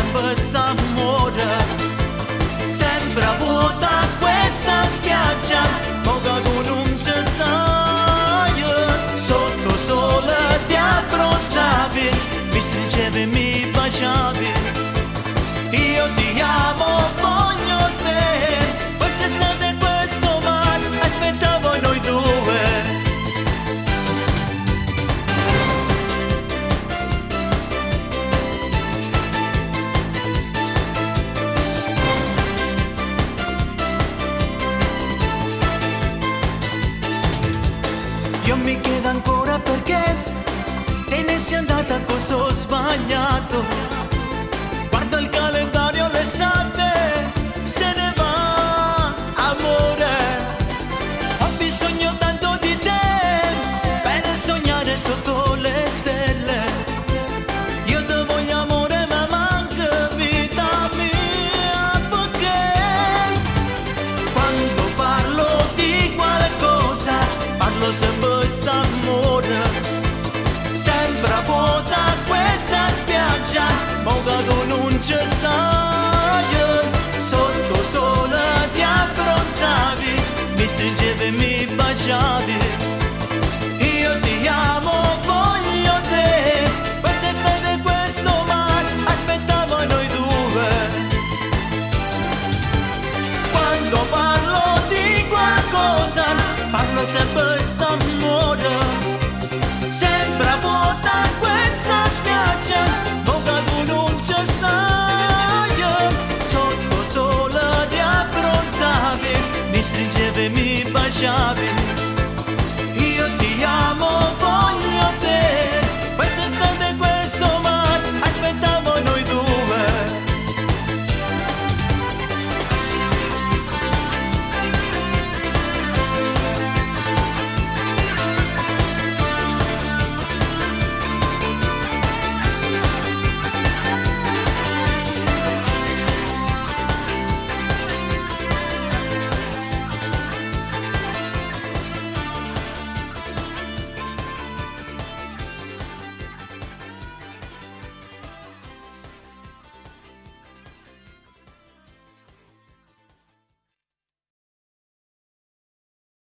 sempre st'amore. Sembra vuota questa spiaggia, ma che tu non ci stai. Sotto sole ti abbronzavi, mi stringevi e mi baciavi. Io ti amo, voglio te, quest'estate e questo mare, aspettavo noi due. Io mi chiedo ancora perché te ne sei andata così ho sbagliato. Guardo il calendario, l'estate se ne va, amore. Ho bisogno tanto di te per sognare sotto le stelle. Io ti voglio amore ma manca vita mia, perché quando parlo di qualcosa parlo sempre d'amore. Sembra vuota questa spiaggia, ma che tu non ci stai. Sotto sole ti abbronzavi, mi stringevi e mi baciavi. Io ti amo, voglio te, quest'estate e questo mare, aspettavo noi due. Quando parlo di qualcosa parlo sempre d'amore. Sembra vuota questa spiaggia, ma che tu non ci stai. Sotto sole ti abbronzavi, mi stringevi e mi baciavi.